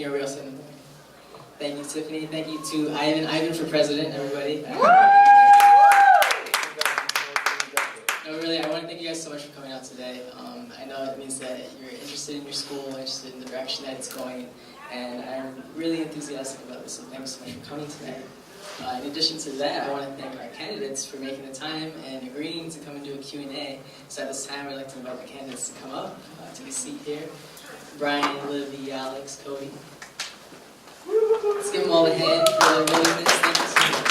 Tiffany, or we also in the morning. Thank you, Tiffany. Thank you to Ivan. Ivan for president, everybody. No, really, I want to thank you guys so much for coming out today. I know it means that you're interested in your school, interested in the direction that it's going, and I'm really enthusiastic about this, so thanks so much for coming today. In addition to that, I want to thank our candidates for making the time and agreeing to come and do a Q&A. So at this time, I'd like to invite the candidates to come up, to be seated here. Brian, Livy, Alex, Cody. Let's give them all a hand for their willingness. Thank you so much.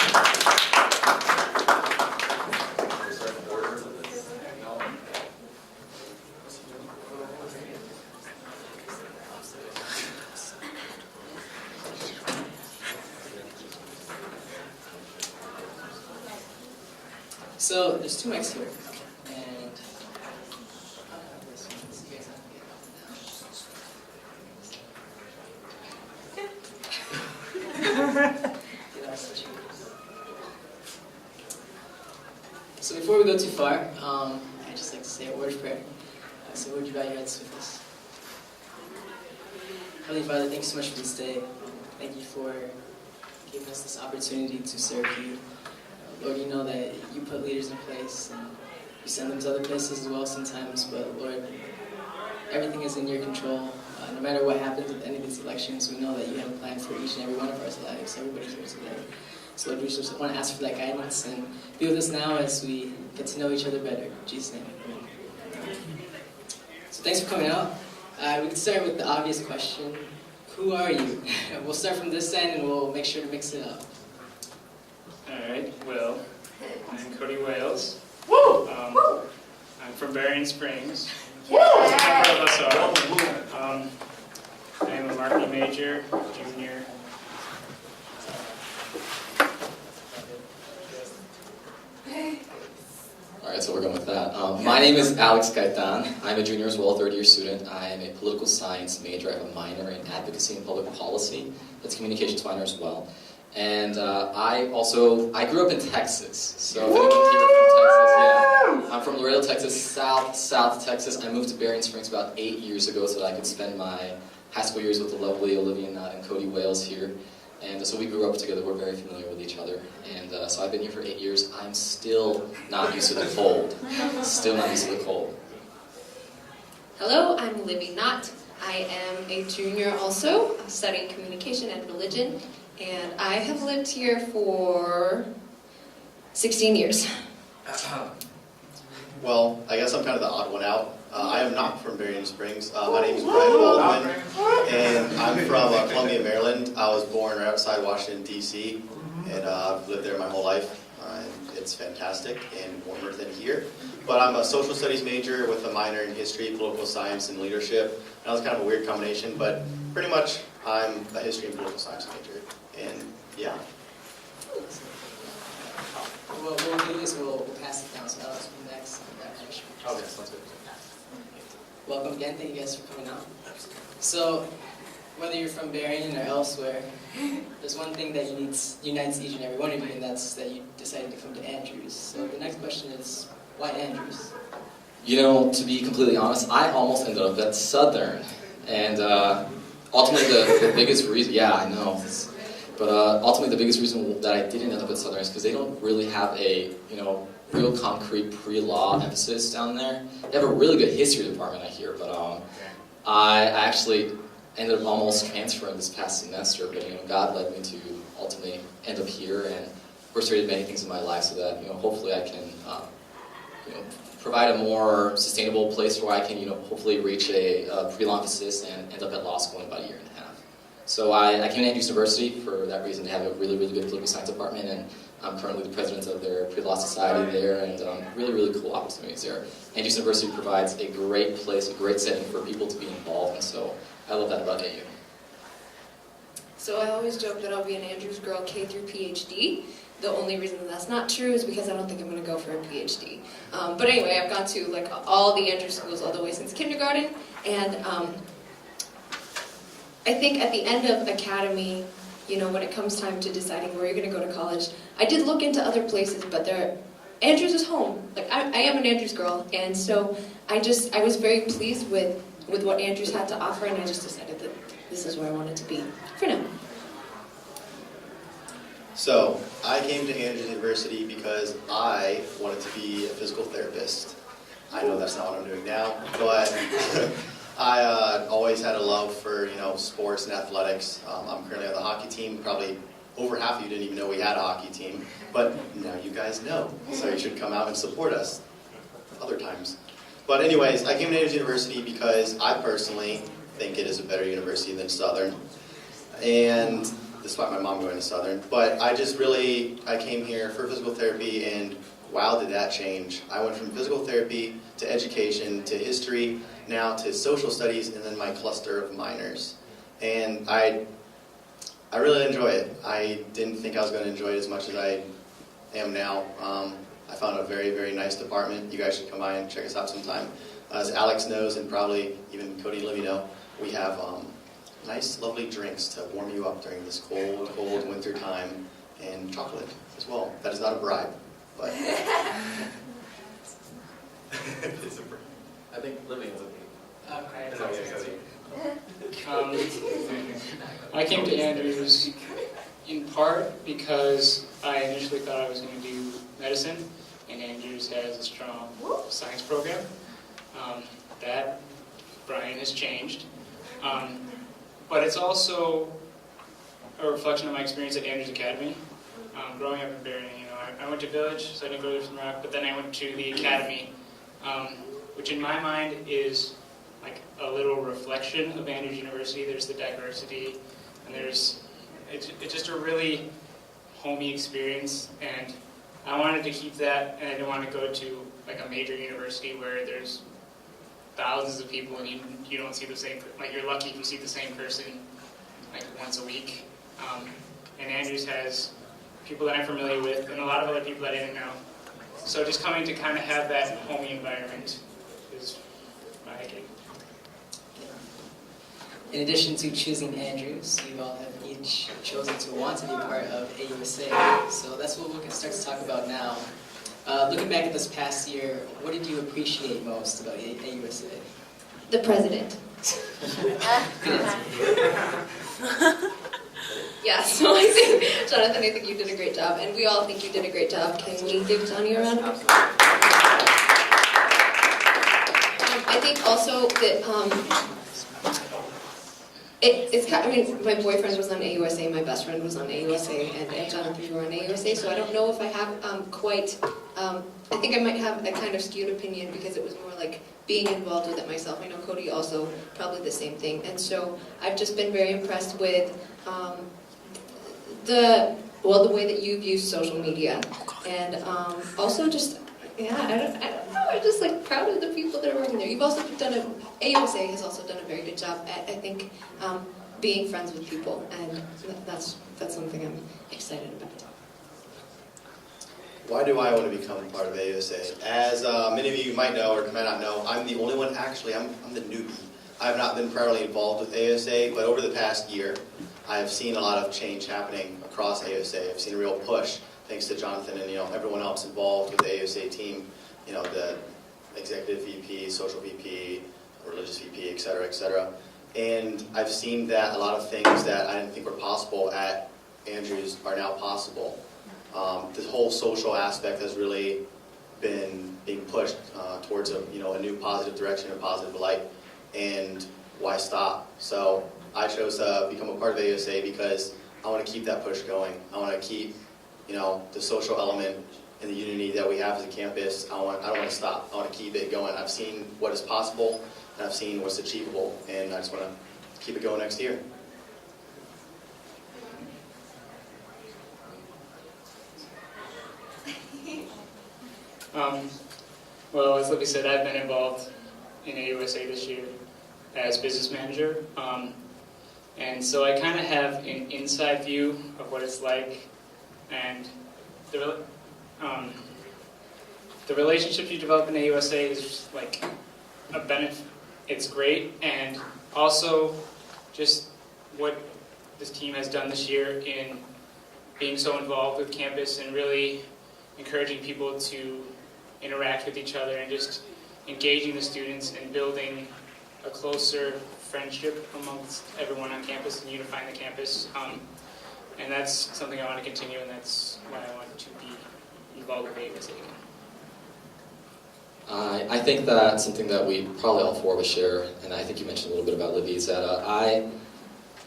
So there's two mics here, and so before we go too far, I'd just like to say a word of prayer. So would you bow your heads with us? Heavenly Father, thank you so much for this day. Thank you for giving us this opportunity to serve you. Lord, you know that you put leaders in place, and you send them to other places as well sometimes, but Lord, everything is in your control. No matter what happens at the end of these elections, we know that you have a plan for each and every one of our lives, everybody here today. So Lord, we just want to ask for that guidance, and be with us now as we get to know each other better. In Jesus' name, amen. So thanks for coming out. We can start with the obvious question. Who are you? We'll start from this end, and we'll make sure to mix it up. Alright, well, I'm Cody Wales. I'm from Berrien Springs. I am a marketing major, junior. Alright, so we're going with that. My name is Alex Gaitan. I'm a junior as well, third-year student. I am a political science major. I have a minor in advocacy and public policy. That's a communications minor as well. And I grew up in Texas, so if anyone here from Texas, yeah. I'm from Laredo, Texas, South Texas. I moved to Berrien Springs about 8 years ago so that I could spend my high school years with the lovely Olivia and Cody Wales here. And so we grew up together, we're very familiar with each other. And so I've been here for 8 years. I'm still not used to the cold. Still not used to the cold. Hello, I'm Livy Knott. I am a junior also, studying communication and religion. And I have lived here for 16 years. Well, I guess I'm kind of the odd one out. I am not from Berrien Springs. My name is Brian Baldwin, and I'm from Columbia, Maryland. I was born right outside Washington, D.C., and I've lived there my whole life. It's fantastic and warmer than here. But I'm a social studies major with a minor in history, political science, and leadership. That was kind of a weird combination, but pretty much I'm a history and political science major. And yeah. Well, what we'll do is we'll pass it down, so Alex will be next. Okay, sounds good. Welcome again, thank you guys for coming out. So, whether you're from Berrien or elsewhere, there's one thing that unites each and every one of you, and that's that you decided to come to Andrews. So the next question is, why Andrews? You know, to be completely honest, I almost ended up at Southern. And ultimately the biggest reason, yeah, I know. But ultimately the biggest reason that I didn't end up at Southern is because they don't really have a, real concrete pre-law emphasis down there. They have a really good history department, I hear, but I actually ended up almost transferring this past semester, but God led me to ultimately end up here and orchestrated many things in my life so that hopefully I can provide a more sustainable place where I can hopefully reach a pre-law emphasis and end up at law school in about a year and a half. So I came to Andrews University for that reason. They have a really, really good political science department, and I'm currently the president of their pre-law society there, and really, really cool opportunities there. Andrews University provides a great place, a great setting for people to be involved, and so I love that about AU. So I always joke that I'll be an Andrews girl K through PhD. The only reason that's not true is because I don't think I'm going to go for a PhD. But anyway, I've gone to all the Andrews schools all the way since kindergarten, and I think at the end of academy, when it comes time to deciding where you're going to go to college, I did look into other places, but Andrews is home. I am an Andrews girl, and so I was very pleased with what Andrews had to offer, and I just decided that this is where I wanted to be for now. So, I came to Andrews University because I wanted to be a physical therapist. I know that's not what I'm doing now, but I always had a love for, sports and athletics. I'm currently on the hockey team. Probably over half of you didn't even know we had a hockey team, but now you guys know. So you should come out and support us other times. But anyways, I came to Andrews University because I personally think it is a better university than Southern. And despite my mom going to Southern. But I came here for physical therapy, and wow, did that change. I went from physical therapy to education to history, now to social studies, and then my cluster of minors. And I really enjoy it. I didn't think I was going to enjoy it as much as I am now. I found a very, very nice department. You guys should come by and check us out sometime. As Alex knows, and probably even Cody and Libby know, we have nice, lovely drinks to warm you up during this cold, cold winter time, and chocolate as well. That is not a bribe, but it's a bribe. I think Libby is I came to Andrews in part because I initially thought I was going to do medicine, and Andrews has a strong science program. That Brian has changed. But it's also a reflection of my experience at Andrews Academy. Growing up in Berrien, I went to Village, so I didn't go to Rock, but then I went to the Academy, which in my mind is like a little reflection of Andrews University. There's the diversity, and it's just a really homey experience, and I wanted to keep that, and I didn't want to go to like a major university where there's thousands of people and you don't see the same, like you're lucky if you see the same person like once a week. And Andrews has people that I'm familiar with and a lot of other people that I didn't know. So just coming to kind of have that homey environment is my idea. In addition to choosing Andrews, you all have each chosen to want to be part of AUSA. So that's what we're going to start to talk about now. Looking back at this past year, what did you appreciate most about AUSA? The president. Good answer. Yeah, so I think, Jonathan, I think you did a great job, and we all think you did a great job. Can we give Johnny a round of applause? I think also that it's kind of, I mean, my boyfriend was on AUSA, my best friend was on AUSA, and Jonathan, you were on AUSA, so I don't know if I have quite, I think I might have a kind of skewed opinion because it was more like being involved with it myself. I know Cody also probably the same thing, and so I've just been very impressed with the way that you've used social media, and also just, yeah, I don't know, I'm just like proud of the people that are working there. You've also done AUSA has also done a very good job at, I think, being friends with people, and that's something I'm excited about. Why do I want to become part of AUSA? As many of you might know or might not know, I'm the only one, actually, I'm the newbie. I have not been primarily involved with AUSA, but over the past year, I have seen a lot of change happening across AUSA. I've seen a real push, thanks to Jonathan and everyone else involved with the AUSA team, the executive VP, social VP, religious VP, et cetera, et cetera. And I've seen that a lot of things that I didn't think were possible at Andrews are now possible. This whole social aspect has really been being pushed towards a new positive direction, a positive light, and why stop? So I chose to become a part of AUSA because I want to keep that push going. I want to keep the social element and the unity that we have as a campus. I don't want to stop. I want to keep it going. I've seen what is possible, and I've seen what's achievable, and I just want to keep it going next year. Well, as Libby said, I've been involved in AUSA this year as business manager, and so I kind of have an inside view of what it's like, and the relationships you develop in AUSA is just like a benefit. It's great, and also just what this team has done this year in being so involved with campus and really encouraging people to interact with each other and just engaging the students and building a closer friendship amongst everyone on campus and unifying the campus. And that's something I want to continue, and that's why I want to be involved with AUSA again. I think that something that we probably all four of us share, and I think you mentioned a little bit about Libby, is that I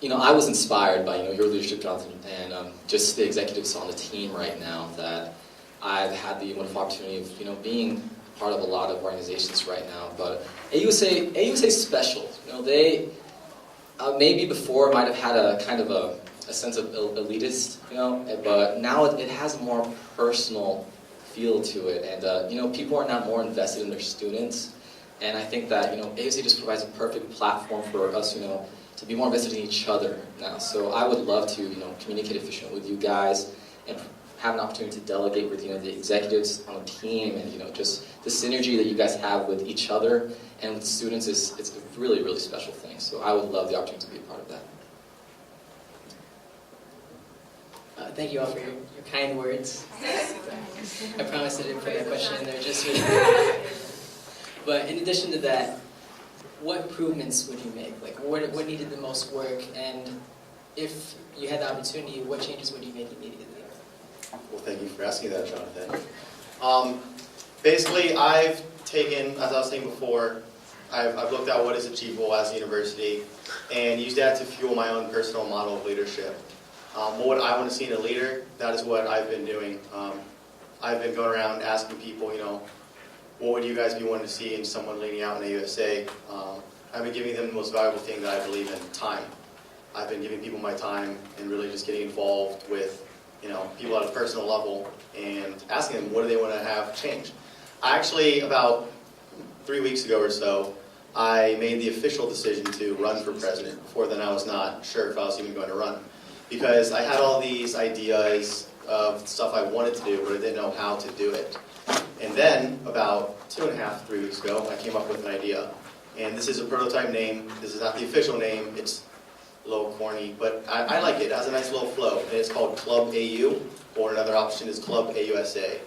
was inspired by your leadership, Jonathan, and just the executives on the team right now. That I've had the wonderful opportunity of being part of a lot of organizations right now. But AUSA is special. They maybe before might have had a kind of a sense of elitist, but now it has a more personal feel to it, and people are now more invested in their students, and I think that AUSA just provides a perfect platform for us, to be more invested in each other now. So I would love to, communicate efficiently with you guys and have an opportunity to delegate with the executives on the team, and just the synergy that you guys have with each other and with students it's a really, really special thing. So I would love the opportunity to be a part of that. Thank you all for your kind words. I promise I didn't put that question in there just for you. But in addition to that, what improvements would you make? Like, what needed the most work? And if you had the opportunity, what changes would you make immediately? Well, thank you for asking that, Jonathan. Basically, I've taken, as I was saying before, I've looked at what is achievable as a university and used that to fuel my own personal model of leadership. What I want to see in a leader, that is what I've been doing. I've been going around asking people, what would you guys be wanting to see in someone leading out in AUSA? I've been giving them the most valuable thing that I believe in, time. I've been giving people my time and really just getting involved with people at a personal level and asking them what do they want to have change. I actually, about 3 weeks ago or so, I made the official decision to run for president. Before then I was not sure if I was even going to run, because I had all these ideas of stuff I wanted to do, but I didn't know how to do it. And then, about 2.5, 3 weeks ago, I came up with an idea. And this is a prototype name. This is not the official name. It's a little corny, but I like it. It has a nice little flow. And it's called Club AU, or another option is Club AUSA.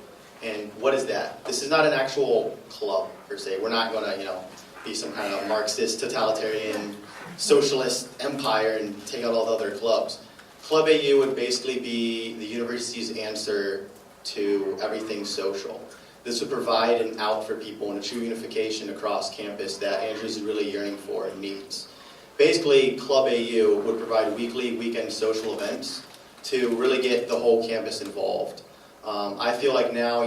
And what is that? This is not an actual club, per se. We're not going to, be some kind of Marxist, totalitarian, socialist empire and take out all the other clubs. Club AU would basically be the university's answer to everything social. This would provide an out for people and a true unification across campus that Andrews is really yearning for and needs. Basically, Club AU would provide weekly, weekend social events to really get the whole campus involved. I feel like now,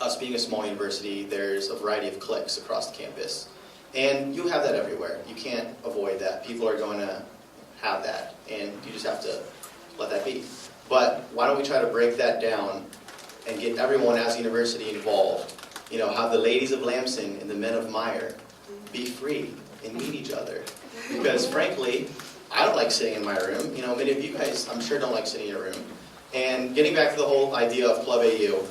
us being a small university, there's a variety of cliques across the campus. And you have that everywhere. You can't avoid that. People are going to have that, and you just have to let that be. But why don't we try to break that down and get everyone as a university involved? Have the ladies of Lamson and the men of Meyer be free and meet each other. Because frankly, I don't like sitting in my room. Many of you guys, I'm sure, don't like sitting in your room. And getting back to the whole idea of Club AU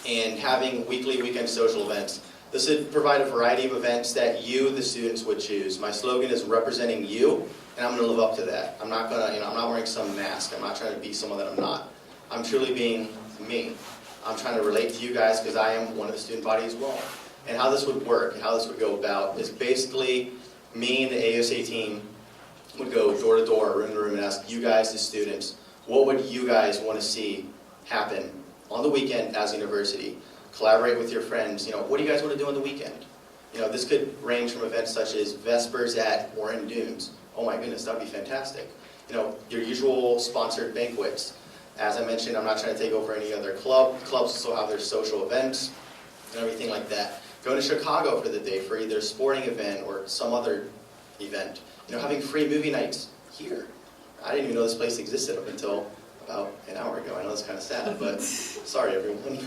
and having weekly, weekend social events, this would provide a variety of events that you, the students, would choose. My slogan is representing you, and I'm going to live up to that. I'm not going to, I'm not wearing some mask. I'm not trying to be someone that I'm not. I'm truly being me. I'm trying to relate to you guys because I am one of the student body as well. And how this would work, and how this would go about, is basically me and the AUSA team would go door to door, room to room, and ask you guys, the students, what would you guys want to see happen on the weekend as a university? Collaborate with your friends. What do you guys want to do on the weekend? This could range from events such as Vespers at Warren Dunes. Oh my goodness, that would be fantastic. Your usual sponsored banquets. As I mentioned, I'm not trying to take over any other club. Clubs also have their social events and everything like that. Going to Chicago for the day for either a sporting event or some other event. Having free movie nights here. I didn't even know this place existed up until about an hour ago. I know it's kind of sad, but sorry everyone.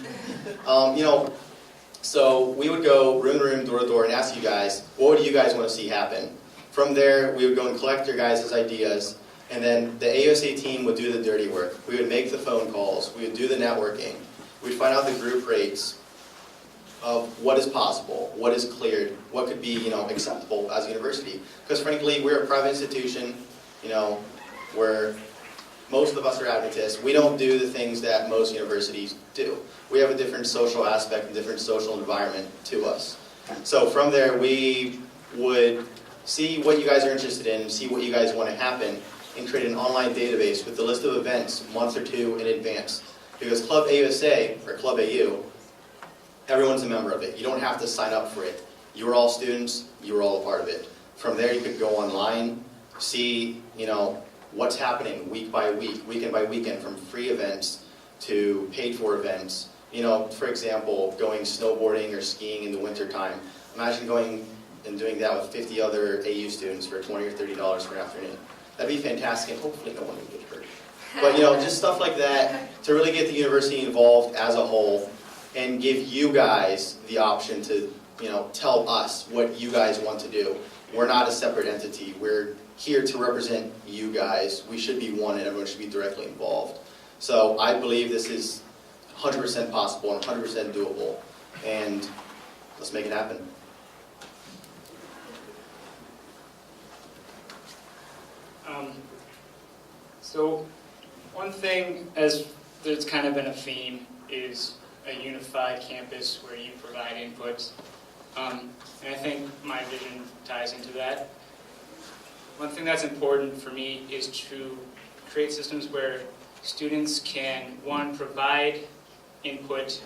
So we would go room to room, door to door, and ask you guys, what do you guys want to see happen? From there, we would go and collect your guys' ideas, and then the AUSA team would do the dirty work. We would make the phone calls. We would do the networking. We'd find out the group rates of what is possible, what is cleared, what could be acceptable as a university. Because frankly, we're a private institution, where most of us are Adventists. We don't do the things that most universities do. We have a different social aspect, a different social environment to us. So from there, we would see what you guys are interested in and see what you guys want to happen and create an online database with the list of events a month or two in advance. Because Club AUSA, or Club AU, everyone's a member of it. You don't have to sign up for it. You're all students, you're all a part of it. From there you could go online, see, what's happening week by week, weekend by weekend, from free events to paid for events. For example, going snowboarding or skiing in the wintertime. Imagine going and doing that with 50 other AU students for $20 or $30 for an afternoon. That'd be fantastic, and hopefully no one would get hurt. But just stuff like that to really get the university involved as a whole and give you guys the option to, tell us what you guys want to do. We're not a separate entity. We're here to represent you guys. We should be one, and everyone should be directly involved. So I believe this is 100% possible and 100% doable, and let's make it happen. So one thing, as there's kind of been a theme, is a unified campus where you provide input. And I think my vision ties into that. One thing that's important for me is to create systems where students can, one, provide input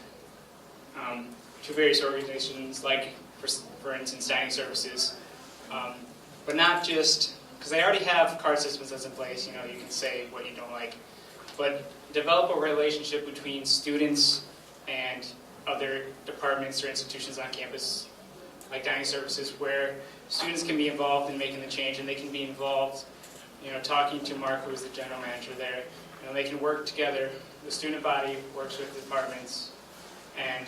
to various organizations, like, for instance, dining services, but not just, because they already have card systems that's in place, you can say what you don't like, but develop a relationship between students and other departments or institutions on campus, like dining services, where students can be involved in making the change, and they can be involved, talking to Mark, who's the general manager there. They can work together. The student body works with the departments, and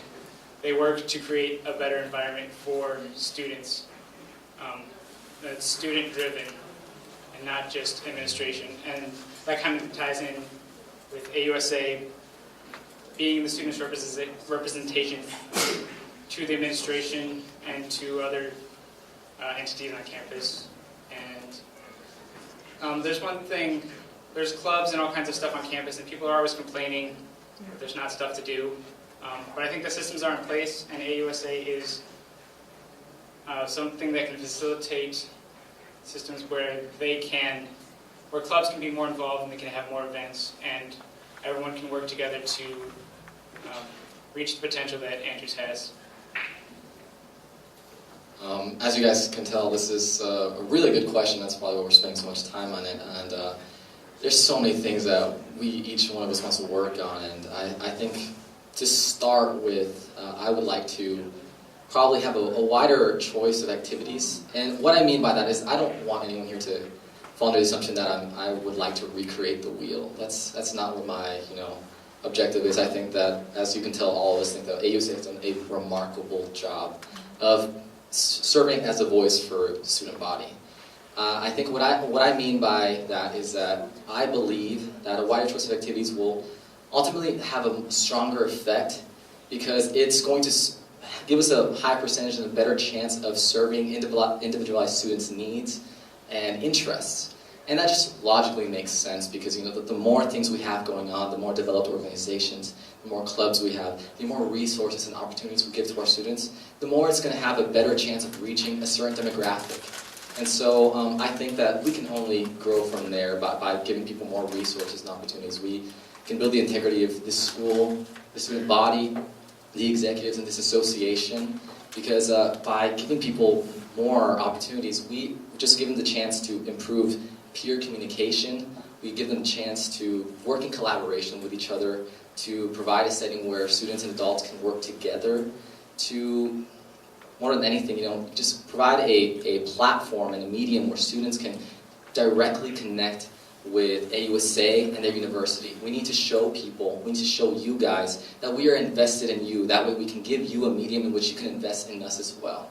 they work to create a better environment for students that's student-driven and not just administration. And that kind of ties in with AUSA being the students' representation to the administration and to other entities on campus. And there's one thing, there's clubs and all kinds of stuff on campus, and people are always complaining that there's not stuff to do. But I think the systems are in place, and AUSA is something that can facilitate systems where clubs can be more involved and they can have more events, and everyone can work together to reach the potential that Andrews has. As you guys can tell, this is a really good question. That's probably why we're spending so much time on it. And there's so many things that each one of us wants to work on. And I think to start with, I would like to probably have a wider choice of activities. And what I mean by that is I don't want anyone here to fall under the assumption that I would like to recreate the wheel. That's not what my objective is. I think that, as you can tell, all of us think that AUSA has done a remarkable job of serving as a voice for the student body. I think what I mean by that is that I believe that a wider choice of activities will ultimately have a stronger effect, because it's going to give us a high percentage and a better chance of serving individualized students' needs and interests. And that just logically makes sense, because the more things we have going on, the more developed organizations, the more clubs we have, the more resources and opportunities we give to our students, the more it's going to have a better chance of reaching a certain demographic. And so I think that we can only grow from there by giving people more resources and opportunities. We can build the integrity of this school, the student body, the executives in this association, because by giving people more opportunities, we just give them the chance to improve peer communication. We give them a chance to work in collaboration with each other, to provide a setting where students and adults can work together to, more than anything, just provide a platform and a medium where students can directly connect with AUSA and their university. We need to show people, we need to show you guys that we are invested in you. That way we can give you a medium in which you can invest in us as well.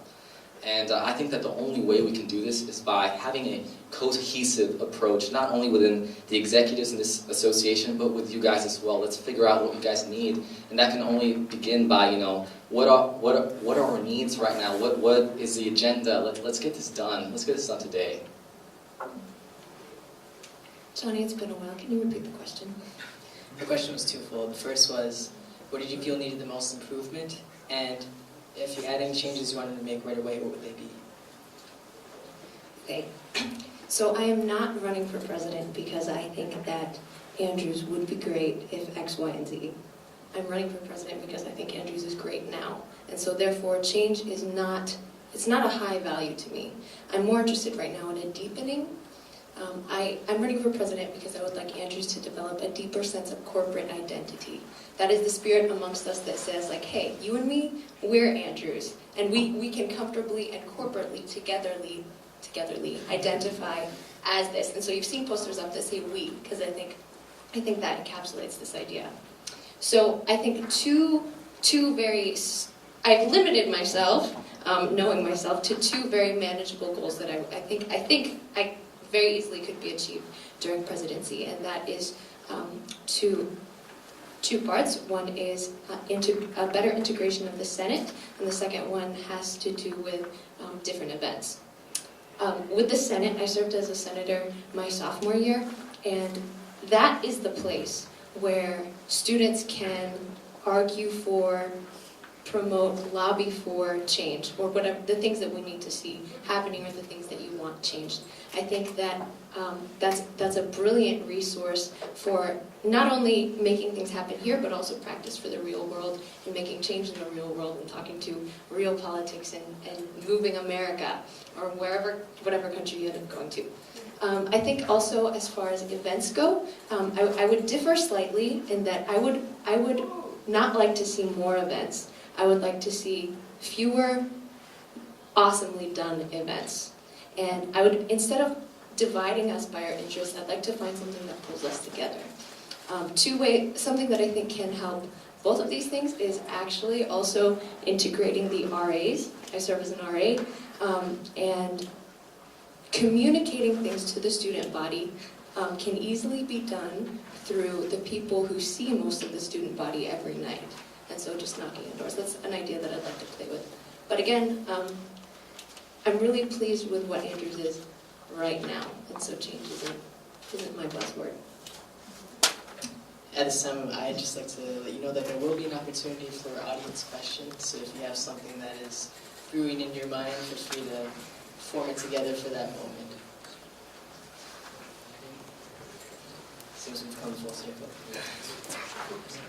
And I think that the only way we can do this is by having a cohesive approach, not only within the executives in this association, but with you guys as well. Let's figure out what you guys need, and that can only begin by, what are our needs right now? What is the agenda? Let's get this done. Let's get this done today. Johnny, it's been a while. Can you repeat the question? The question was twofold. The first was, what did you feel needed the most improvement? And if you had any changes you wanted to make right away, what would they be? Okay. So I am not running for president because I think that Andrews would be great if X, Y, and Z. I'm running for president because I think Andrews is great now. And so therefore change is not, it's not a high value to me. I'm more interested right now in a deepening. I'm running for president because I would like Andrews to develop a deeper sense of corporate identity. That is the spirit amongst us that says like, hey, you and me, we're Andrews. And we can comfortably and corporately togetherly identify as this. And so you've seen posters up that say we, because I think that encapsulates this idea. So I think I've limited myself, knowing myself, to two very manageable goals that I think I very easily could be achieved during presidency, and that is two parts. One is a better integration of the Senate, and the second one has to do with different events. With the Senate, I served as a senator my sophomore year, and that is the place where students can argue for, promote, lobby for change, or whatever the things that we need to see happening, or the things that you want changed. I think that that's a brilliant resource for not only making things happen here, but also practice for the real world and making change in the real world and talking to real politics and moving America or whatever country you end up going to. I think also as far as events go, I would differ slightly in that I would not like to see more events. I would like to see fewer awesomely done events. And I would, instead of dividing us by our interests, I'd like to find something that pulls us together. Something that I think can help both of these things is actually also integrating the RAs. I serve as an RA, and communicating things to the student body can easily be done through the people who see most of the student body every night. And so just knocking on doors. That's an idea that I'd like to play with. But again, I'm really pleased with what Andrews is right now, and so change isn't my buzzword. At this time, I'd just like to let you know that there will be an opportunity for audience questions. So if you have something that is brewing in your mind, feel free to form it together for that moment. Seems we've come full circle.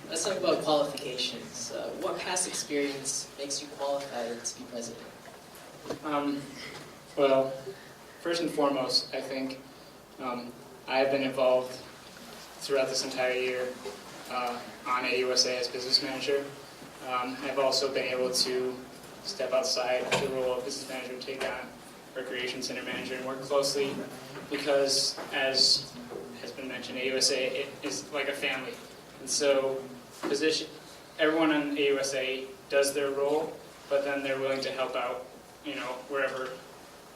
Let's talk about qualifications. What past experience makes you qualified to be president? Well, first and foremost, I think I have been involved throughout this entire year on AUSA as business manager. I've also been able to step outside the role of business manager, take on recreation center manager, and work closely because, as has been mentioned, AUSA it is like a family. And so everyone on AUSA does their role, but then they're willing to help out, wherever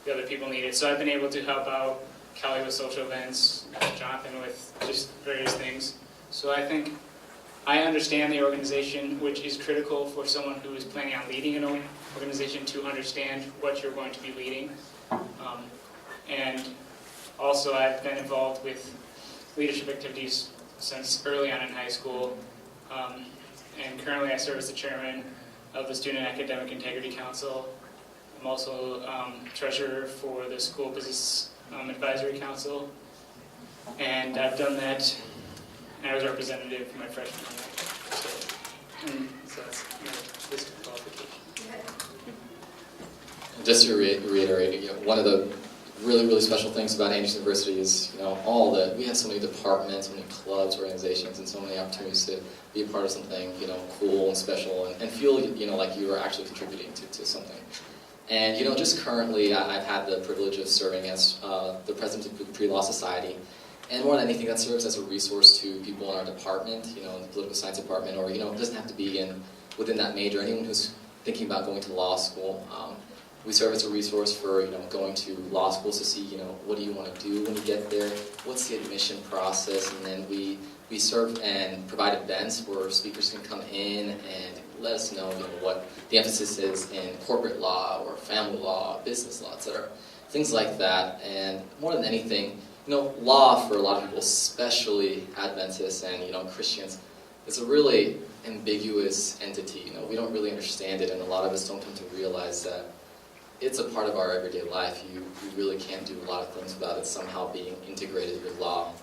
the other people need it. So I've been able to help out Kelly with social events, Jonathan with just various things. So I think I understand the organization, which is critical for someone who is planning on leading an organization to understand what you're going to be leading. And also I've been involved with leadership activities since early on in high school. And currently I serve as the chairman of the Student Academic Integrity Council. I'm also treasurer for the School Business Advisory Council. And I've done that, and I was representative for my freshman year. So that's my list of qualifications. Just to reiterate, one of the really special things about Andrews University is, we have so many departments, so many clubs, organizations, and so many opportunities to be a part of something, cool and special, and feel, like you are actually contributing to something. And, just currently, I've had the privilege of serving as the president of the Pre-Law Society, and more than anything, that serves as a resource to people in our department, in the political science department, or, it doesn't have to be within that major. Anyone who's thinking about going to law school, we serve as a resource for, going to law schools to see, what do you want to do when you get there, what's the admission process, and then we serve and provide events where speakers can come in and let us know, what the emphasis is in corporate law or family law, business law, etc. Things like that. And more than anything, law for a lot of people, especially Adventists and, Christians, is a really ambiguous entity. We don't really understand it, and a lot of us don't come to realize that it's a part of our everyday life. You really can't do a lot of things without it somehow being integrated with law.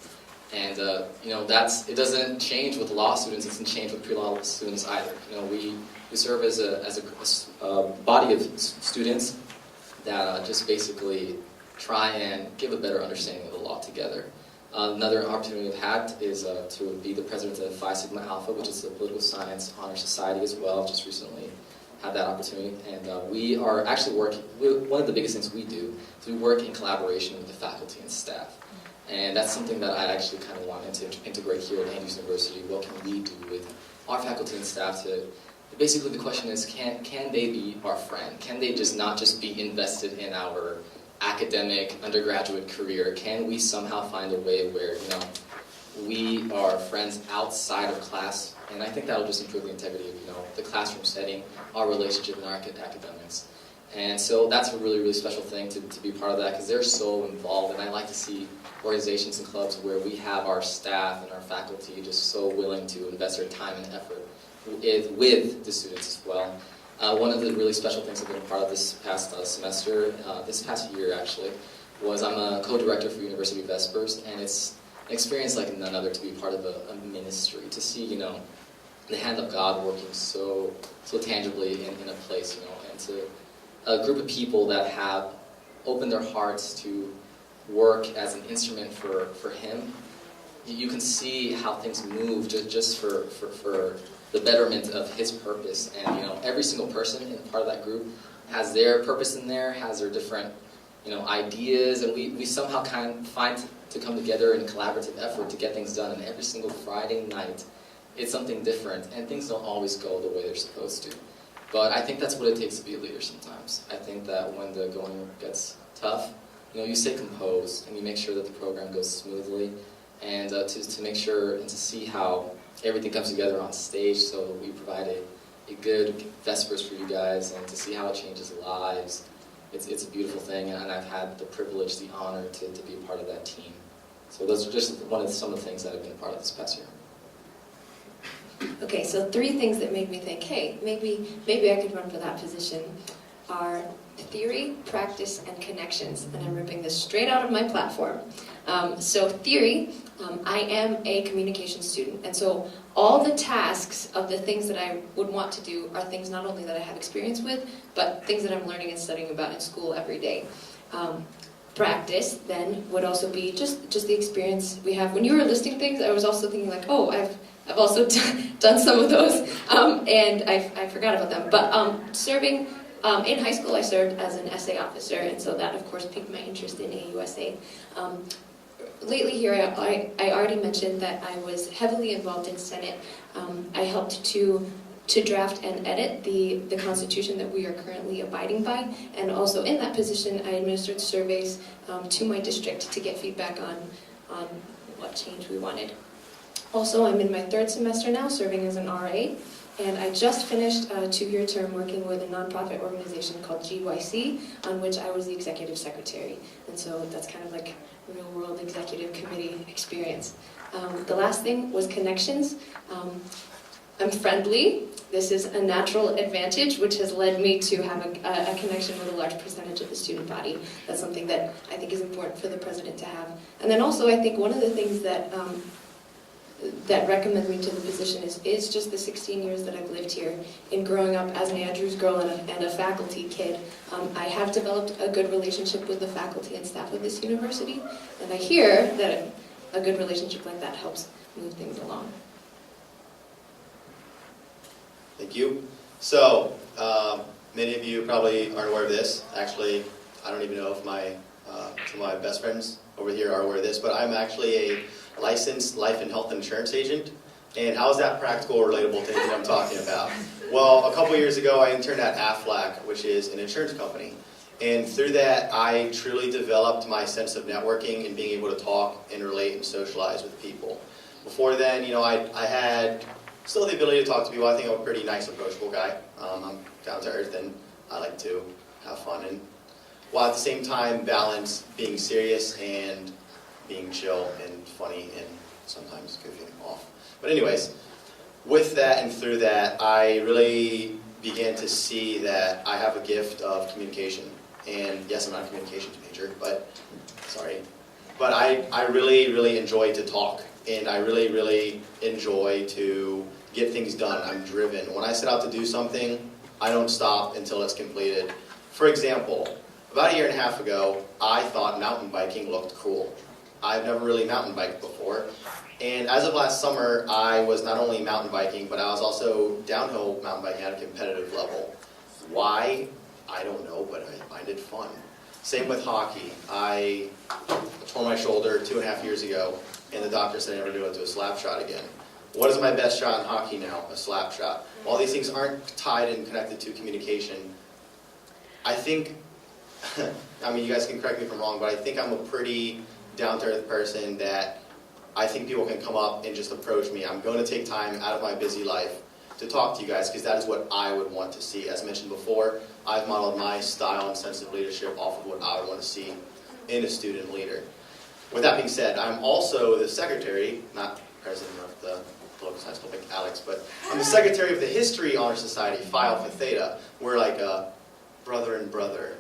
And it doesn't change with law students. It doesn't change with pre-law students either. We serve as a body of students that just basically try and give a better understanding of the law together. Another opportunity we've had is to be the president of Phi Sigma Alpha, which is a political science honor society as well. Just recently had that opportunity, and we are actually working. One of the biggest things we do is we work in collaboration with the faculty and staff. And that's something that I actually kind of wanted to integrate here at Andrews University. What can we do with our faculty and staff to, basically the question is, can they be our friend? Can they not just be invested in our academic undergraduate career? Can we somehow find a way where, we are friends outside of class? And I think that'll just improve the integrity of, the classroom setting, our relationship in our academics. And so that's a really, really special thing to be part of that, because they're so involved, and I like to see organizations and clubs where we have our staff and our faculty just so willing to invest their time and effort with the students as well. One of the really special things I've been a part of this past semester, this past year actually, was I'm a co-director for University of Vespers, and it's an experience like none other to be part of a ministry, to see, the hand of God working so tangibly in a place, and to a group of people that have opened their hearts to work as an instrument for Him. You can see how things move just for the betterment of His purpose. And every single person in part of that group has their purpose in there, has their different ideas, and we somehow kind of find to come together in collaborative effort to get things done. And every single Friday night, it's something different, and things don't always go the way they're supposed to. But I think that's what it takes to be a leader sometimes. I think that when the going gets tough, you stay composed and you make sure that the program goes smoothly, and to make sure and to see how everything comes together on stage, so that we provide a good Vespers for you guys, and to see how it changes lives. It's a beautiful thing, and I've had the privilege, the honor to be a part of that team. So those are just some of the things that I've been a part of this past year. Okay, so 3 things that made me think, hey, maybe I could run for that position are theory, practice, and connections. And I'm ripping this straight out of my platform. So theory, I am a communications student, and so all the tasks of the things that I would want to do are things not only that I have experience with, but things that I'm learning and studying about in school every day. Practice, then, would also be just the experience we have. When you were listing things, I was also thinking like, oh, I've also done some of those, and I forgot about them. But serving in high school, I served as an essay officer, and so that, of course, piqued my interest in AUSA. Lately here, I already mentioned that I was heavily involved in Senate. I helped to draft and edit the Constitution that we are currently abiding by, and also in that position, I administered surveys to my district to get feedback on what change we wanted. Also, I'm in my 3rd semester now, serving as an RA, and I just finished a 2-year term working with a nonprofit organization called GYC, on which I was the executive secretary. And so that's kind of like real-world executive committee experience. The last thing was connections. I'm friendly. This is a natural advantage, which has led me to have a connection with a large percentage of the student body. That's something that I think is important for the president to have. And then also, I think one of the things that recommends me to the position is just the 16 years that I've lived here. In growing up as an Andrews girl and a faculty kid, I have developed a good relationship with the faculty and staff of this university, and I hear that a good relationship like that helps move things along. Thank you. So, many of you probably aren't aware of this. Actually, I don't even know if some of my best friends over here are aware of this, but I'm actually a licensed life and health insurance agent. And how is that practical or relatable to anything I'm talking about? Well, a couple years ago, I interned at Aflac, which is an insurance company. And through that, I truly developed my sense of networking and being able to talk and relate and socialize with people. Before then, I had still the ability to talk to people. I think I'm a pretty nice, approachable guy. I'm down to earth, and I like to have fun, and while at the same time balance being serious and being chill and funny and sometimes goofy off. But anyways, with that and through that, I really began to see that I have a gift of communication. And yes, I'm not a communications major, but sorry. But I really, really enjoy to talk, and I really, really enjoy to get things done. I'm driven. When I set out to do something, I don't stop until it's completed. For example, about a year and a half ago, I thought mountain biking looked cool. I've never really mountain biked before. And as of last summer, I was not only mountain biking, but I was also downhill mountain biking at a competitive level. Why? I don't know, but I find it fun. Same with hockey. I tore my shoulder 2.5 years ago, and the doctor said I never do it to a slap shot again. What is my best shot in hockey now? A slap shot. While these things aren't tied and connected to communication, I think, I mean, you guys can correct me if I'm wrong, but I think I'm a pretty down-to-earth person that I think people can come up and just approach me. I'm going to take time out of my busy life to talk to you guys, because that is what I would want to see. As mentioned before, I've modeled my style and sense of leadership off of what I would want to see in a student leader. With that being said, I'm also the secretary, not president of the political science club like Alex, but I'm the secretary of the History Honor Society, Phi Alpha Theta. We're like a brother and brother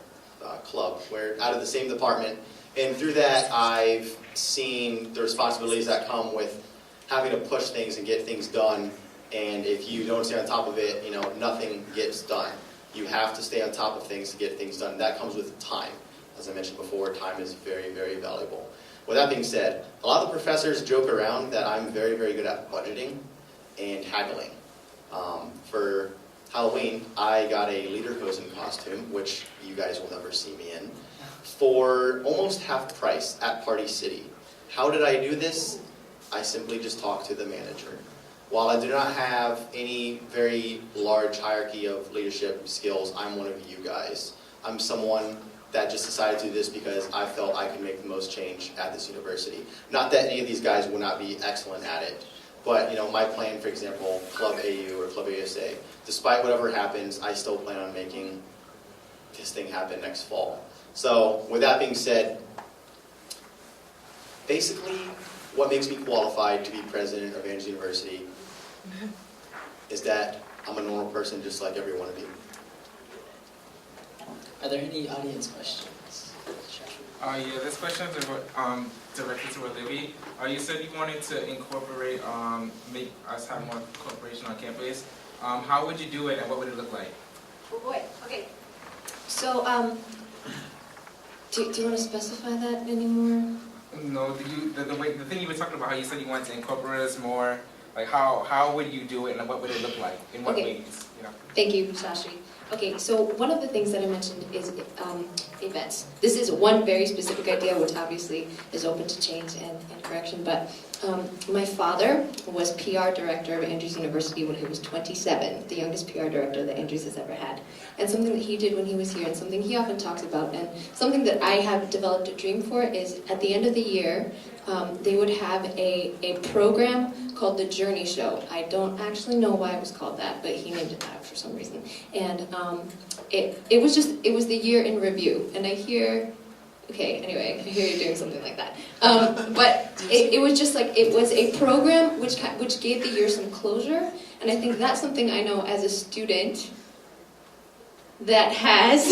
club. We're out of the same department, and through that I've seen the responsibilities that come with having to push things and get things done. And if you don't stay on top of it, nothing gets done. You have to stay on top of things to get things done. That comes with time. As I mentioned before, time is very, very valuable. With that being said, a lot of the professors joke around that I'm very, very good at budgeting and haggling. For Halloween, I got a lederhosen costume, which you guys will never see me in, for almost half price at Party City. How did I do this? I simply just talked to the manager. While I do not have any very large hierarchy of leadership skills, I'm one of you guys. I'm someone that just decided to do this because I felt I could make the most change at this university. Not that any of these guys would not be excellent at it, but my plan, for example, Club AU or Club AUSA, despite whatever happens, I still plan on making this thing happen next fall. So with that being said, basically what makes me qualified to be president of Andrews University is that I'm a normal person just like every one of you. Are there any audience questions? Yeah, this question is directed to Olivia. You said you wanted to incorporate, make us have more cooperation on campus. How would you do it, and what would it look like? Oh boy, okay. So, do you want to specify that anymore? No, the thing you were talking about, how you said you wanted to incorporate us more, like how would you do it, and what would it look like? In what ways? Thank you, Sashi. Okay, so one of the things that I mentioned is events. This is one very specific idea, which obviously is open to change and correction, but my father was PR director of Andrews University when he was 27, the youngest PR director that Andrews has ever had. And something that he did when he was here, and something he often talks about, and something that I have developed a dream for, is at the end of the year, they would have a program called the Journey Show. I don't actually know why it was called that, but he named it that for some reason. And it was the year in review. And I hear, okay, anyway, I hear you're doing something like that. But it was just like, it was a program which gave the year some closure. And I think that's something I know as a student that has,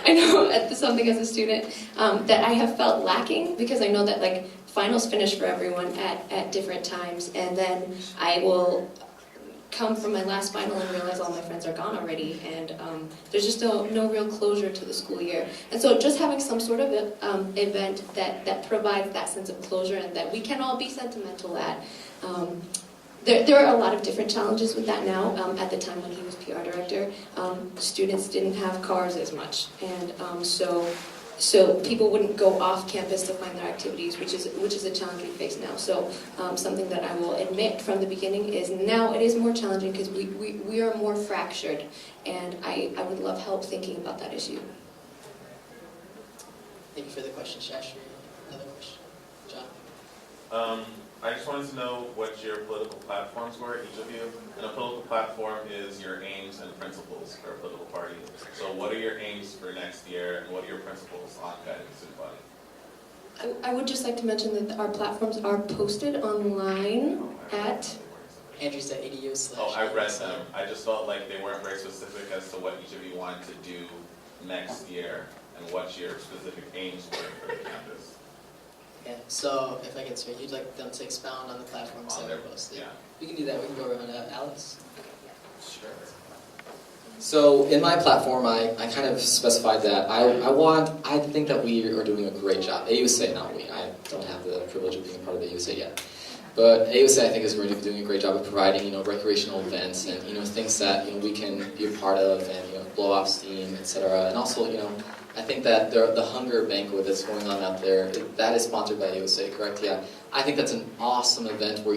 I know something as a student that I have felt lacking, because I know that like finals finish for everyone at different times, and then I will come from my last final and realize all my friends are gone already, and there's just no real closure to the school year. And so just having some sort of event that provides that sense of closure and that we can all be sentimental at. There are a lot of different challenges with that now. At the time when he was PR director, students didn't have cars as much, and so people wouldn't go off campus to find their activities, which is a challenge we face now. So something that I will admit from the beginning is now it is more challenging because we are more fractured, and I would love help thinking about that issue. Thank you for the question, Shashi. Another question, John. I just wanted to know what your political platforms were, each of you. And a political platform is your aims and principles for a political party. So what are your aims for next year, and what are your principles on guiding the student body? I would just like to mention that our platforms are posted online at Andrews.edu/. Oh, I read them. I just felt like they weren't very specific as to what each of you wanted to do next year and what your specific aims were for the campus. Okay, so if I get straight, you'd like them to expound on the platforms On that their- are posted. Yeah. We can do that. We can go around Alex. Sure. So in my platform, I kind of specified that I think that we are doing a great job. AUSA, not we. I don't have the privilege of being a part of AUSA yet. But AUSA, I think, is really doing a great job of providing, recreational events and, things that, we can be a part of and, blow off steam, etc. And also, I think that the hunger banquet that's going on out there, that is sponsored by AUSA, correct? Yeah. I think that's an awesome event where,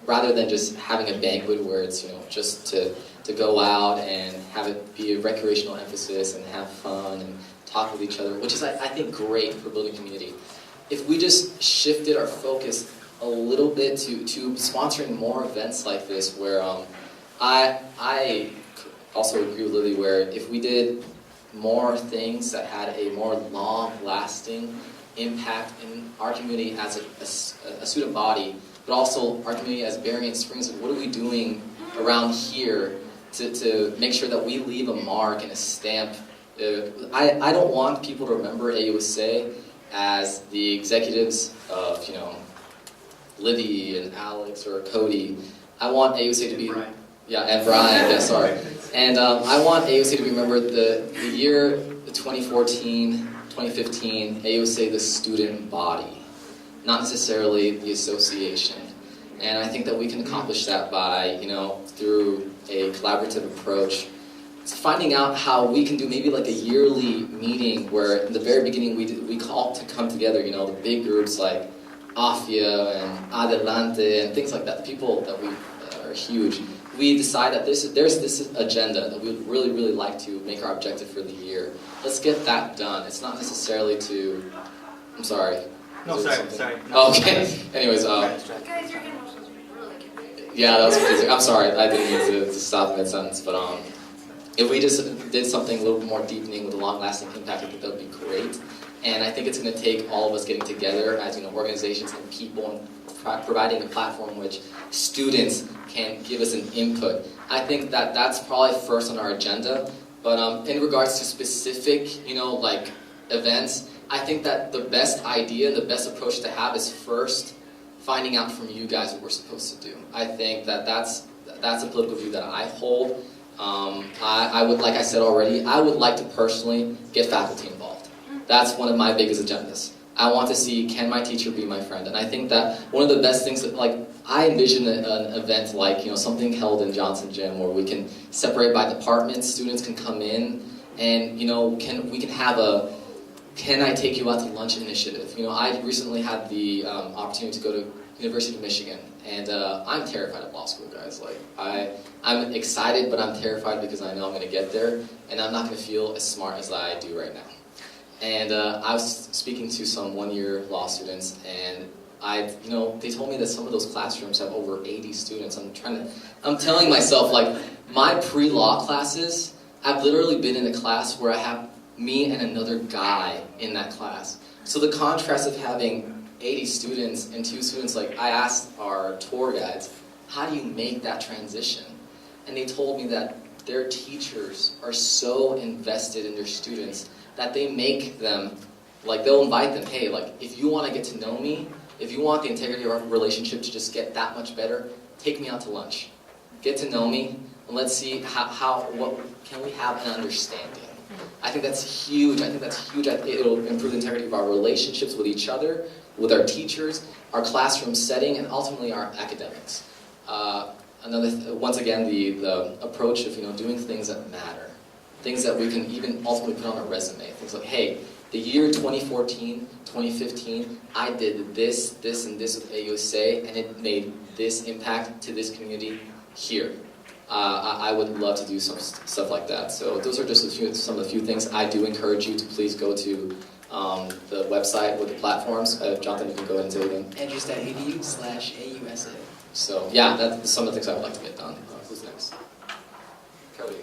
rather than just having a banquet where it's, just to go out and have it be a recreational emphasis and have fun and talk with each other, which is, I think, great for building community. If we just shifted our focus a little bit to sponsoring more events like this, where I also agree with Lily, where if we did more things that had a more long-lasting impact in our community as a student body, but also our community as Berrien Springs, what are we doing around here to make sure that we leave a mark and a stamp? I don't want people to remember AUSA as the executives of, Livy and Alex or Cody. I want AUSA to be... Brian. Yeah, and Brian, yeah, sorry. And I want AUSA to be remembered the year 2014, 2015, AUSA the student body, not necessarily the association. And I think that we can accomplish that by, through a collaborative approach, finding out how we can do maybe like a yearly meeting where in the very beginning we call to come together, the big groups like AFIA and Adelante and things like that, the people that we are huge. We decide that there's this agenda that we would really, really like to make our objective for the year. Let's get that done. It's not necessarily to... I'm sorry. No, sorry. Oh, okay. Anyways, Guys, your English was really good. yeah, that was confusing. I'm sorry. I didn't mean to stop mid-sentence, but if we just did something a little bit more deepening with a long-lasting impact, I think that would be great. And I think it's going to take all of us getting together as organizations and people and providing a platform in which students can give us an input. I think that that's probably first on our agenda. But in regards to specific, like events, I think that the best idea, the best approach to have is first finding out from you guys what we're supposed to do. I think that that's a political view that I hold. I would, like I said already, I would like to personally get faculty involved. That's one of my biggest agendas. I want to see, can my teacher be my friend? And I think that one of the best things, I envision an event like, something held in Johnson Gym where we can separate by departments, students can come in, and, we can have a, can I take you out to lunch initiative? I recently had the opportunity to go to University of Michigan, and I'm terrified of law school, guys. I'm excited, but I'm terrified because I know I'm going to get there, and I'm not going to feel as smart as I do right now. And I was speaking to some one-year law students, and they told me that some of those classrooms have over 80 students. I'm telling myself, my pre-law classes, I've literally been in a class where I have me and another guy in that class. So the contrast of having 80 students and 2 students, I asked our tour guides, how do you make that transition? And they told me that their teachers are so invested in their students that they make them, they'll invite them, hey, if you want to get to know me, if you want the integrity of our relationship to just get that much better, take me out to lunch. Get to know me, and let's see what can we have an understanding. I think that's huge. It'll improve the integrity of our relationships with each other, with our teachers, our classroom setting, and ultimately our academics. Once again, the approach of doing things that matter. Things that we can even ultimately put on a resume. Things like, hey, the year 2014, 2015, I did this, and this with AUSA, and it made this impact to this community here. I would love to do some stuff like that. So those are just some of the few things. I do encourage you to please go to the website with the platforms. Jonathan, you can go ahead and say it again. Andrews.edu/AUSA. So yeah, that's some of the things I would like to get done. Who's next? Kelly.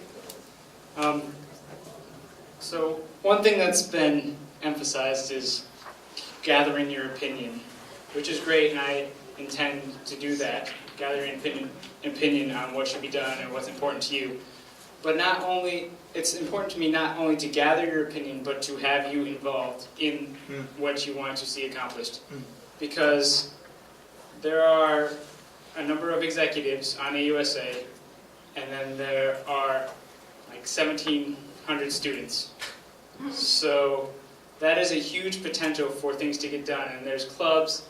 So one thing that's been emphasized is gathering your opinion, which is great, and I intend to do that. gather an opinion on what should be done or what's important to you. But it's important to me not only to gather your opinion, but to have you involved in what you want to see accomplished. Because there are a number of executives on AUSA, and then there are like 1,700 students. So that is a huge potential for things to get done. And there's clubs,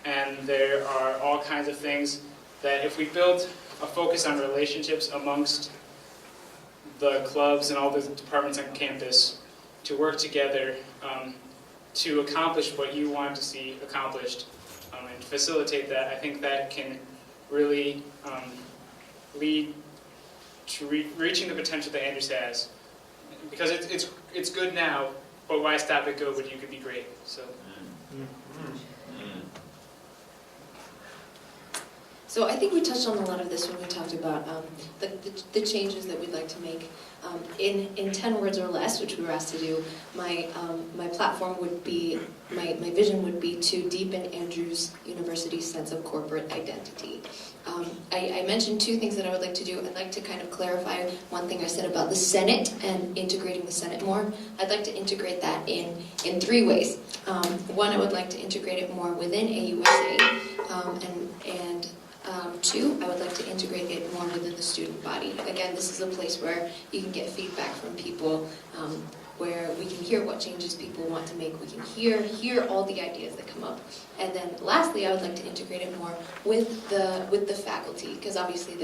and there are all kinds of things that if we build a focus on relationships amongst the clubs and all the departments on campus to work together to accomplish what you want to see accomplished and facilitate that, I think that can really lead to reaching the potential that Andrews has. Because it's good now, but why stop it good when you could be great? So. So I think we touched on a lot of this when we talked about the changes that we'd like to make. In 10 words or less, which we were asked to do, my platform would be, my vision would be to deepen Andrews University's sense of corporate identity. I mentioned two things that I would like to do. I'd like to kind of clarify one thing I said about the Senate and integrating the Senate more. I'd like to integrate that in 3 ways. One, I would like to integrate it more within AUSA, and 2, I would like to integrate it more within the student body. Again, this is a place where you can get feedback from people, where we can hear what changes people want to make. We can hear all the ideas that come up. And then lastly, I would like to integrate it more with the faculty, because obviously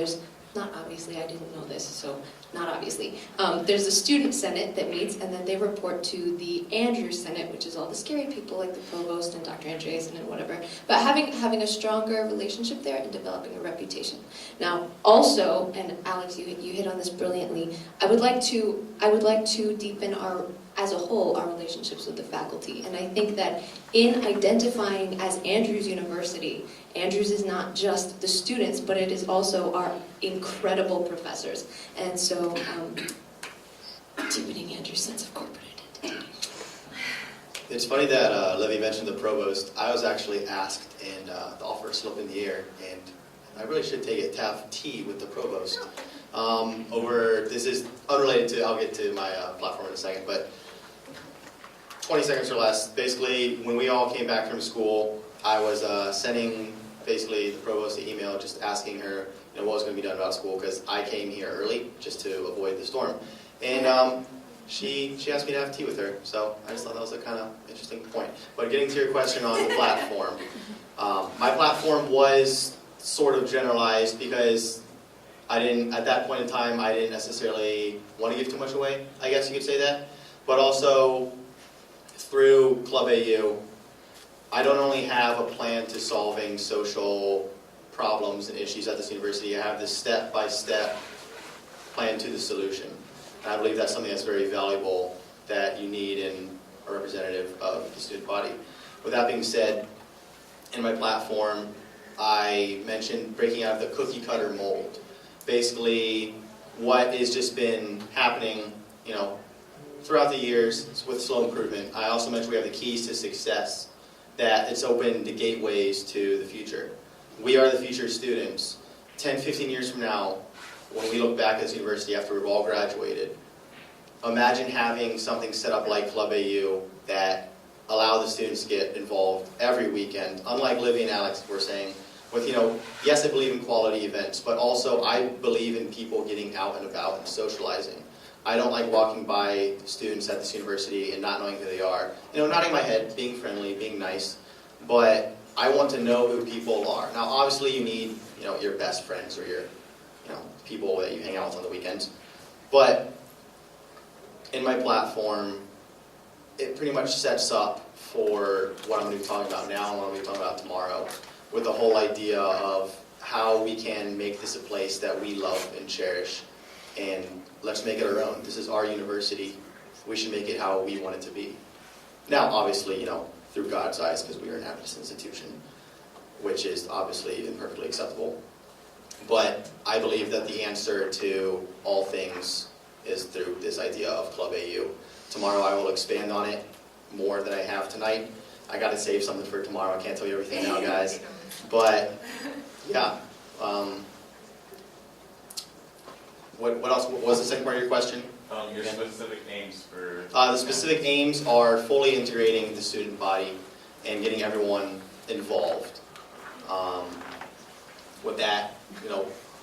not obviously, I didn't know this, so not obviously. There's a student senate that meets, and then they report to the Andrews Senate, which is all the scary people like the provost and Dr. Andreasen and whatever. But having a stronger relationship there and developing a reputation. Now, also, and Alex, you hit on this brilliantly. I would like to deepen as a whole, our relationships with the faculty. And I think that in identifying as Andrews University, Andrews is not just the students, but it is also our incredible professors. And so, deepening Andrews' sense of corporate identity. It's funny that Levy mentioned the provost. I was actually asked, and the offer slipped in the air, and I really should take it to have tea with the provost. This is unrelated to, I'll get to my platform in a second, but 20 seconds or less. Basically, when we all came back from school, I was sending basically the provost an email just asking her what was going to be done about school, because I came here early just to avoid the storm. And she asked me to have tea with her, so I just thought that was a kind of interesting point. But getting to your question on the platform, my platform was sort of generalized because at that point in time, I didn't necessarily want to give too much away, I guess you could say that. But also, through Club AU, I don't only have a plan to solving social problems and issues at this university, I have this step-by-step plan to the solution. And I believe that's something that's very valuable that you need in a representative of the student body. With that being said, in my platform, I mentioned breaking out of the cookie-cutter mold. Basically, what has just been happening, throughout the years with slow improvement. I also mentioned we have the keys to success, that it's opened the gateways to the future. We are the future students. 10, 15 years from now, when we look back at this university after we've all graduated, imagine having something set up like Club AU that allow the students to get involved every weekend. Unlike Livy and Alex were saying, with, yes, I believe in quality events, but also I believe in people getting out and about and socializing. I don't like walking by students at this university and not knowing who they are. Nodding my head, being friendly, being nice, but I want to know who people are. Now, obviously, you need, your best friends or your, people that you hang out with on the weekends. But in my platform, it pretty much sets up for what I'm going to be talking about now and what I'm going to be talking about tomorrow, with the whole idea of how we can make this a place that we love and cherish, and let's make it our own. This is our university. We should make it how we want it to be. Now, obviously, through God's eyes, because we are an Adventist institution, which is obviously imperfectly acceptable. But I believe that the answer to all things is through this idea of Club AU. Tomorrow I will expand on it more than I have tonight. I got to save something for tomorrow. I can't tell you everything now, guys. But yeah, What else? What was the second part of your question? Your specific aims for... The specific aims are fully integrating the student body and getting everyone involved. With that,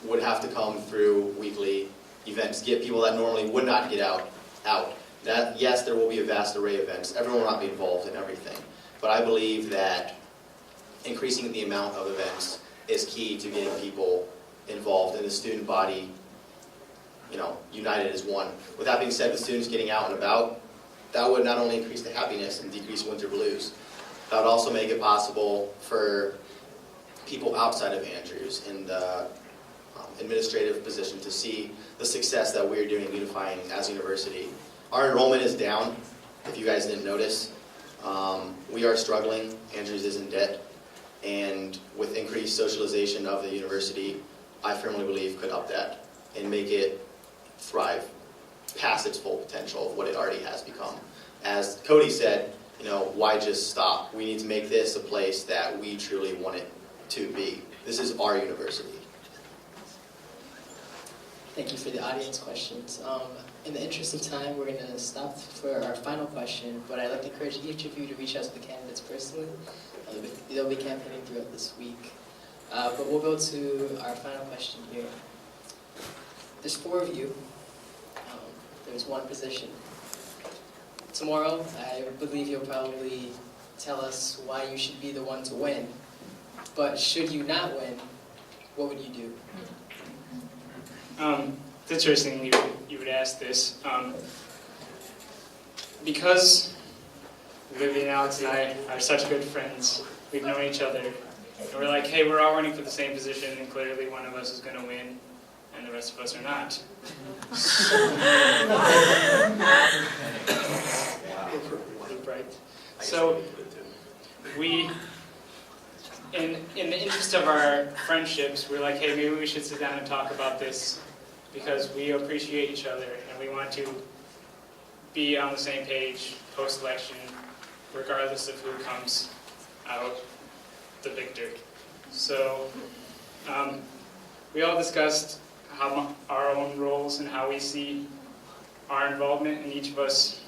would have to come through weekly events, get people that normally would not get out. That, yes, there will be a vast array of events. Everyone will not be involved in everything. But I believe that increasing the amount of events is key to getting people involved in the student body, united as one. With that being said, the students getting out and about, that would not only increase the happiness and decrease winter blues, that would also make it possible for people outside of Andrews in the administrative position to see the success that we're doing unifying as a university. Our enrollment is down, if you guys didn't notice. We are struggling. Andrews is in debt. And with increased socialization of the university, I firmly believe could up that and make it thrive past its full potential of what it already has become. As Cody said, why just stop? We need to make this a place that we truly want it to be. This is our university. Thank you for the audience questions. In the interest of time, we're going to stop for our final question, but I'd like to encourage each of you to reach out to the candidates personally. They'll be campaigning throughout this week. But we'll go to our final question here. There's 4 of you. There's 1 position. Tomorrow, I believe you'll probably tell us why you should be the one to win. But should you not win, what would you do? It's interesting you would ask this. Because Vivian and Alex and I are such good friends, we've known each other, and we're like, hey, we're all running for the same position, and clearly one of us is going to win, and the rest of us are not. So we, in the interest of our friendships, we're like, hey, maybe we should sit down and talk about this because we appreciate each other and we want to be on the same page post-election, regardless of who comes out the victor. So we all discussed our own roles and how we see our involvement, and each of us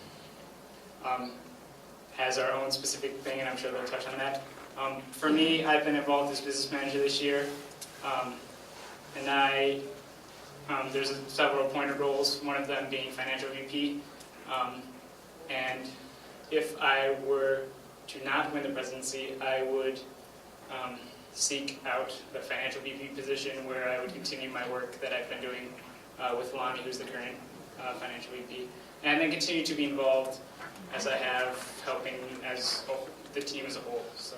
has our own specific thing, and I'm sure they'll touch on that. For me, I've been involved as business manager this year, and there's several appointed roles, one of them being financial VP. And if I were to not win the presidency, I would seek out the financial VP position where I would continue my work that I've been doing with Lonnie, who's the current financial VP, and then continue to be involved as I have, helping as the team as a whole. So.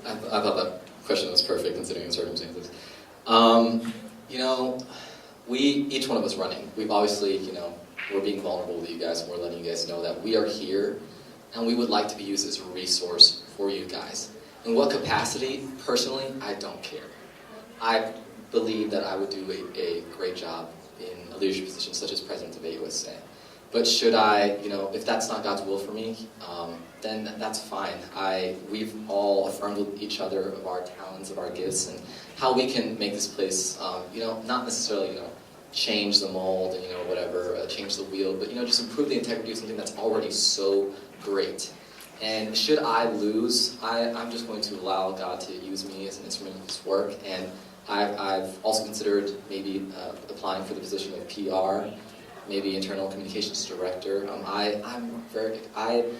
I thought that question was perfect considering the circumstances. Each one of us running, we've obviously, we're being vulnerable with you guys, and we're letting you guys know that we are here, and we would like to be used as a resource for you guys. In what capacity? Personally, I don't care. I believe that I would do a great job in a leadership position such as president of AUSA. But should I, if that's not God's will for me, then that's fine. We've all affirmed with each other of our talents, of our gifts, and how we can make this place, not necessarily, change the mold and, change the wheel, but, just improve the integrity of something that's already so great. And should I lose, I'm just going to allow God to use me as an instrument of His work. And I've also considered maybe applying for the position of PR, maybe internal communications director. I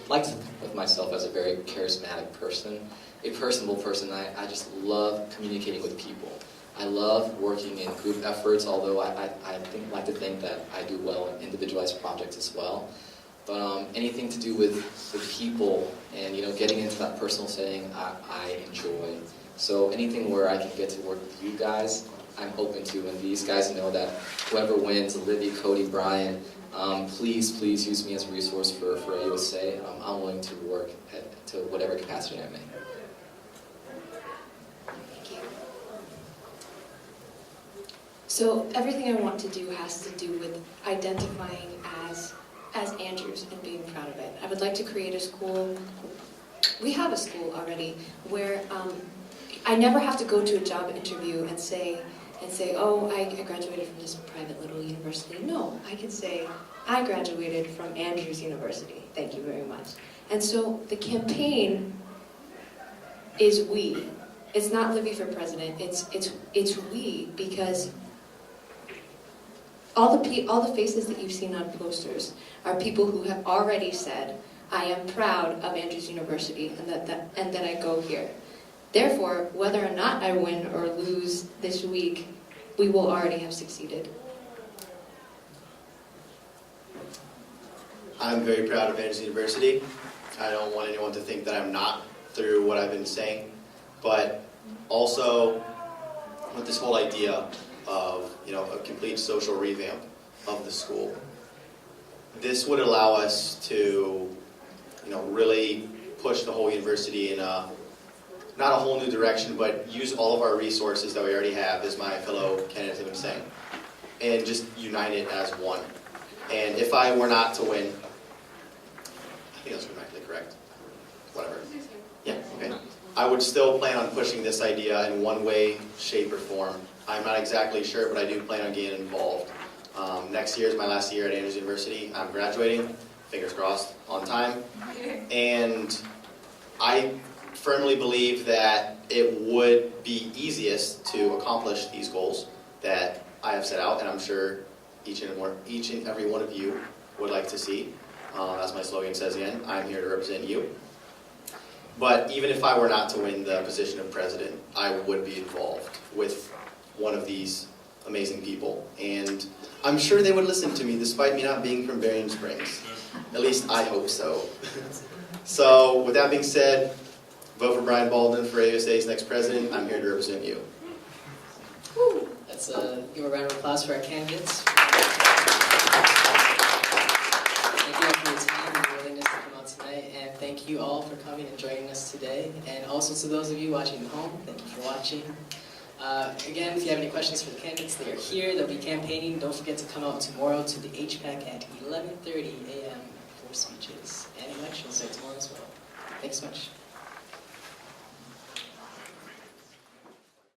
like to think of myself as a very charismatic person, a personable person. I just love communicating with people. I love working in group efforts, although I like to think that I do well in individualized projects as well. But anything to do with people and getting into that personal setting, I enjoy. So anything where I can get to work with you guys, I'm open to. And these guys know that whoever wins, Olivia, Cody, Brian, please use me as a resource for AUSA. I'm willing to work to whatever capacity I may. Thank you. So everything I want to do has to do with identifying as Andrews and being proud of it. I would like to create a school. We have a school already where I never have to go to a job interview and say, oh, I graduated from this private little university. No, I can say, I graduated from Andrews University. Thank you very much. And so the campaign is we. It's not Libby for president. It's we, because all the faces that you've seen on posters are people who have already said, I am proud of Andrews University and that I go here. Therefore, whether or not I win or lose this week, we will already have succeeded. I'm very proud of Andrews University. I don't want anyone to think that I'm not through what I've been saying, but also with this whole idea of a complete social revamp of the school. This would allow us to really push the whole university in not a whole new direction, but use all of our resources that we already have, as my fellow candidates have been saying, and just unite it as one. And if I were not to win, I think that's grammatically correct. Whatever. Yeah, okay. I would still plan on pushing this idea in one way, shape, or form. I'm not exactly sure, but I do plan on getting involved. Next year is my last year at Andrews University. I'm graduating, fingers crossed, on time. And I firmly believe that it would be easiest to accomplish these goals that I have set out, and I'm sure each and every one of you would like to see. As my slogan says again, I'm here to represent you. But even if I were not to win the position of president, I would be involved with one of these amazing people. And I'm sure they would listen to me despite me not being from Berrien Springs. At least I hope so. So with that being said, vote for Brian Baldwin for AUSA's next president. I'm here to represent you. Let's give a round of applause for our candidates. Thank you all for your time and willingness to come out tonight, and thank you all for coming and joining us today. And also to those of you watching at home, thank you for watching. Again, if you have any questions for the candidates, they are here. They'll be campaigning. Don't forget to come out tomorrow to the HPAC at 11:30 a.m. for speeches. And elections are tomorrow as well. Thanks so much.